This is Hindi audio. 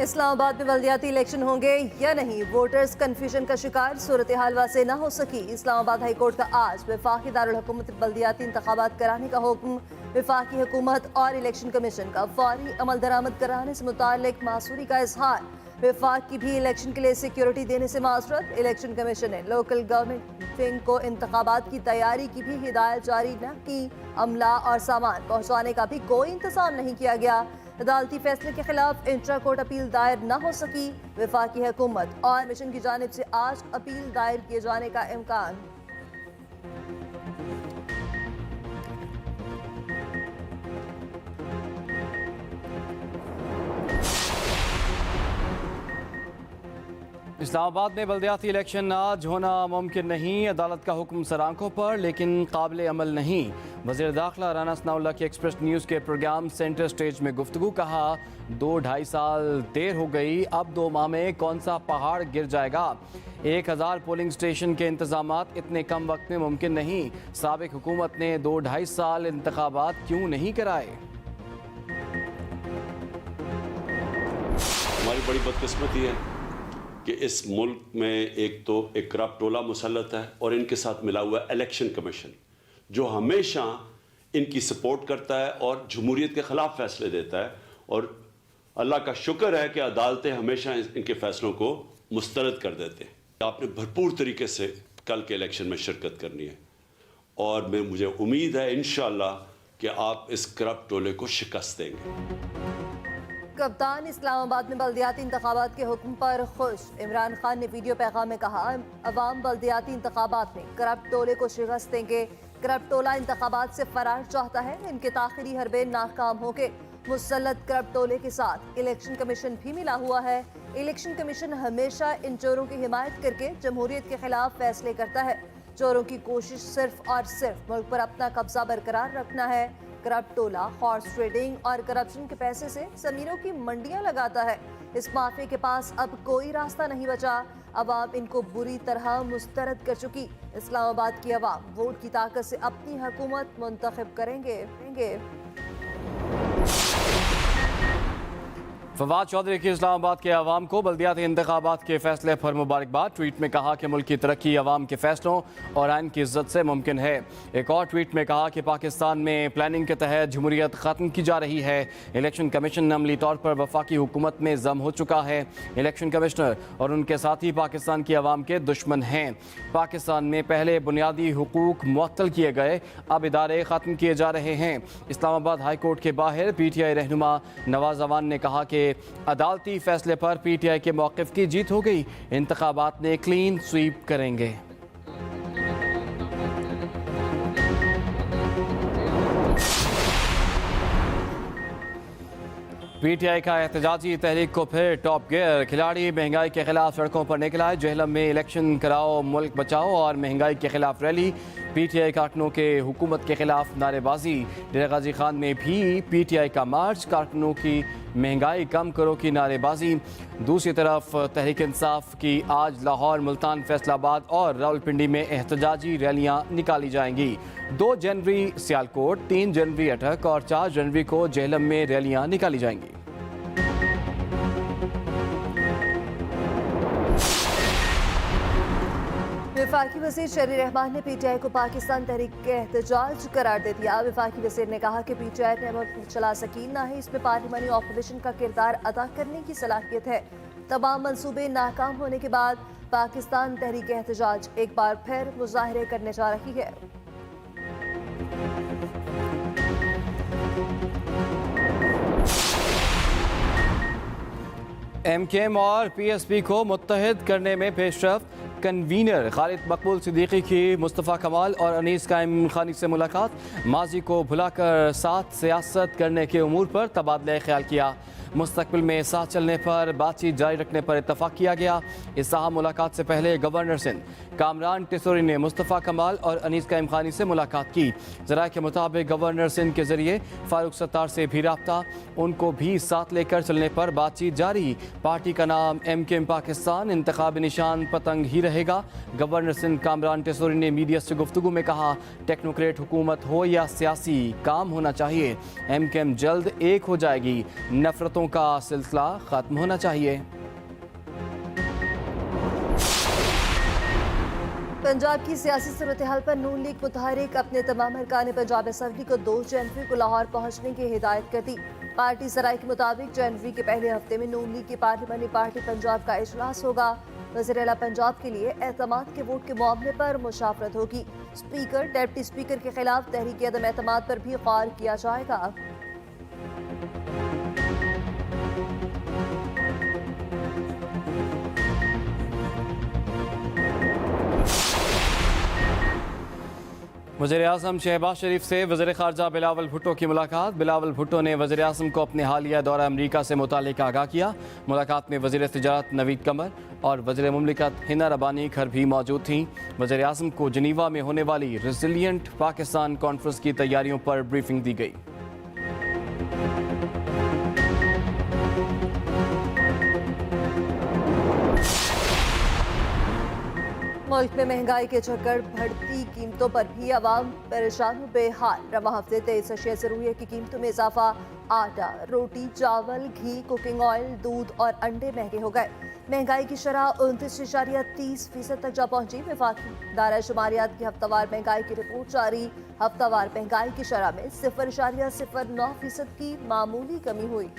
इस्लामाबाद में बल्दियाती इलेक्शन होंगे या नहीं, वोटर्स कंफ्यूजन का शिकार, सूरत हाल वासे न हो सकी। इस्लामाबाद हाई कोर्ट का आज वफाकी दारुल हुकूमत बल्दियाती इंतखाबात कराने का हुक्म। वफाकी हुकूमत और इलेक्शन कमीशन का फौरी अमल दरामद कराने से मुतालिक मासूरी का इजहार। वफाक की भी इलेक्शन के लिए सिक्योरिटी देने से माजरत। इलेक्शन कमीशन ने लोकल गवर्नमेंट विंग को इंतखाबात की तैयारी की भी हिदायत जारी न की। अमला और सामान पहुँचाने का भी कोई इंतजाम नहीं किया गया। अदालती फैसले के खिलाफ इंट्रा कोर्ट अपील दायर न हो सकी। वफाकी हुकूमत और मिशन की जानिब से आज अपील दायर किए जाने का इम्कान। इस्लामाबाद में बल्दियाती इलेक्शन आज होना मुमकिन नहीं। अदालत का हुक्म सर आंखों पर लेकिन काबिल अमल नहीं। वज़ीर दाखिला राना सनाउल्लाह की एक्सप्रेस न्यूज़ के प्रोग्राम सेंटर स्टेज में गुफ्तगू। कहा 2-2.5 साल देर हो गई, अब 2 माह में कौन सा पहाड़ गिर जाएगा। 1000 पोलिंग स्टेशन के इंतजामात इतने कम वक्त में मुमकिन नहीं। साबिक हुकूमत ने 2-2.5 साल इंतखाबात क्यों नहीं कराए। हमारी बड़ी बदकिस्मती है कि इस मुल्क में एक करप्ट टोला मुसल्लत है और इनके साथ मिला हुआ इलेक्शन कमीशन, जो हमेशा इनकी सपोर्ट करता है और जमहूरियत के ख़िलाफ़ फैसले देता है। और अल्लाह का शुक्र है कि अदालतें हमेशा इनके फैसलों को मुस्तरद कर देते हैं। आपने भरपूर तरीके से कल के इलेक्शन में शिरकत करनी है और मुझे उम्मीद है इंशाअल्लाह कि आप इस करप्ट टोले को शिकस्त देंगे। कप्तान इस्लामाबाद में बल्दियाती इंतखाबात के हुक्म पर खुश। इमरान खान ने वीडियो पैगाम में कहा, अवाम बल्दियाती इंतखाबात में करप्ट टोले को शिकस्त देंगे। करप्ट टोला इंतखाबात से फरार चाहता है, इनके ताखिरी हरबे नाकाम हो गए। मुसल्लत करप्ट टोले के साथ इलेक्शन कमीशन भी मिला हुआ है। इलेक्शन कमीशन हमेशा इन चोरों की हिमायत करके जमहूरियत के खिलाफ फैसले करता है। चोरों की कोशिश सिर्फ और सिर्फ मुल्क पर अपना कब्जा बरकरार रखना है। करप्ट टोला हॉर्स ट्रेडिंग और करप्शन के पैसे से जमीनों की मंडियां लगाता है। इस माफिया के पास अब कोई रास्ता नहीं बचा। अवाम इनको बुरी तरह मुस्तरद कर चुकी। इस्लामाबाद की अवाम वोट की ताकत से अपनी हुकूमत मुंतखब करेंगे। फवाद चौधरी की इस्लामाबाद के अवाम को बल्दियाती इंतखाबात के फैसले पर मुबारकबाद। ट्वीट में कहा कि मुल्क की तरक्की अवाम के फैसलों और आइन की इज्जत से मुमकिन है। एक और ट्वीट में कहा कि पाकिस्तान में प्लानिंग के तहत जमहूरियत ख़त्म की जा रही है। इलेक्शन कमीशन अमली तौर पर वफाकी हुकूमत में जम हो चुका है। इलेक्शन कमिश्नर और उनके साथी पाकिस्तान की अवाम के दुश्मन हैं। पाकिस्तान में पहले बुनियादी हुकूक मुअत्तल किए गए, अब इदारे ख़त्म किए जा रहे हैं। इस्लामाबाद हाई कोर्ट के बाहर PTI रहनुमा नवाज अवान ने कहा कि अदालती फैसले पर PTI के मौक़िफ़ की जीत हो गई। इंतखाबात ने क्लीन स्वीप करेंगे। PTI का एहतजाजी तहरीक को फिर टॉप गियर। खिलाड़ी महंगाई के खिलाफ सड़कों पर निकला है। जेहलम में इलेक्शन कराओ मुल्क बचाओ और महंगाई के खिलाफ रैली। PTI कारकुनों के हुकूमत के खिलाफ नारेबाजी। डेरा गाजी खान में भी PTI का मार्च, कारकुनों की महंगाई कम करो की नारेबाजी। दूसरी तरफ तहरीक इंसाफ की आज लाहौर, मुल्तान, फैसलाबाद और रावलपिंडी में एहतजाजी रैलियां निकाली जाएंगी। 2 जनवरी सियालकोट, 3 जनवरी अटक और 4 जनवरी को जेहलम में रैलियां निकाली जाएंगी। वफाकी वज़ीर शहरी रहमान ने PTI को पाकिस्तान तहरीक के एहतजाज करार दे दिया। वफाकी वज़ीर ने कहा कि PTI ने मुल्क चला सकी, ना ही इसमें पार्लिमानी ऑपोजिशन का किरदार अदा करने की सलाहियत है। तमाम मंसूबे नाकाम होने के बाद पाकिस्तान तहरीक एहतजाज एक बार फिर मुजाहरे करने जा रही है। MKM और PSP को मुत्तहिद करने में पेशरफ्त। कन्वीनर खालिद मकबूल सिद्दीकी की मुस्तफ़ा कमाल और अनीस कायम खानी से मुलाकात। माजी को भुलाकर साथ सियासत करने के उमूर पर तबादला ख्याल किया। मुस्तकबिल में साथ चलने पर बातचीत जारी रखने पर इत्तफाक किया गया। इस साहब मुलाकात से पहले गवर्नर सिंध कामरान टिसोरी ने मुस्तफ़ा कमाल और अनीस कायम खानी से मुलाकात की। ज़राए के मुताबिक गवर्नर सिंध के जरिए फारूक सत्तार से भी रब्ता, उनको भी साथ लेकर चलने पर बातचीत जारी। पार्टी का नाम MKM पाकिस्तान, इंतखाबी निशान पतंग ही रहेगा। गवर्नर सिंध कामरान टेसोरी ने मीडिया से गुफ्तगू में कहा, टेक्नोक्रेट हुकूमत हो या सियासी, काम होना चाहिए। MKM जल्द एक हो जाएगी। नफरतों का सिलसिला खत्म होना चाहिए। पंजाब की सियासी सूरत हाल पर नून लीग मुतहरिक अपने तमाम अरकान पंजाब असम्बली को 2 जनवरी को लाहौर पहुंचने की हिदायत कर दी। पार्टी सराय के मुताबिक जनवरी के पहले हफ्ते में नून लीग की पार्लिमानी पार्टी पंजाब का इजलास होगा। वज़ीर आला पंजाब के लिए एतमाद के वोट के मामले पर मुशावरत होगी। स्पीकर, डिप्टी स्पीकर के खिलाफ तहरीक अदम एतमाद पर भी गौर किया जाएगा। वज़ीर आज़म शहबाज शरीफ से वज़ीर ख़ारजा बिलावल भुट्टो की मुलाकात। बिलावल भुट्टो ने वज़ीर आज़म को अपने हालिया दौरा अमरीका से मुतालिक आगाह किया। मुलाकात में वज़ीर तिजारत नवीद कमर और वज़ीर मुमलिकत हिना रबानी खर भी मौजूद थीं। वज़ीर आज़म को जनीवा में होने वाली रेजिलियंट पाकिस्तान कॉन्फ्रेंस की तैयारियों पर ब्रीफिंग दी गई। मुल्क में महंगाई के चक्कर, बढ़ती कीमतों पर भी आवाम परेशान बेहाल। रवा हफ्ते 23 अशिया ज़रूरिया की कीमतों में इजाफा। आटा, रोटी, चावल, घी, कुकिंग ऑयल, दूध और अंडे महंगे हो गए। महंगाई की शरह 29.30% तक जा पहुंची। वफाकी दायरा शुमारियात की हफ्तावार महंगाई की रिपोर्ट जारी। हफ्तावार महंगाई की शरह में 0.09% की मामूली कमी हुई।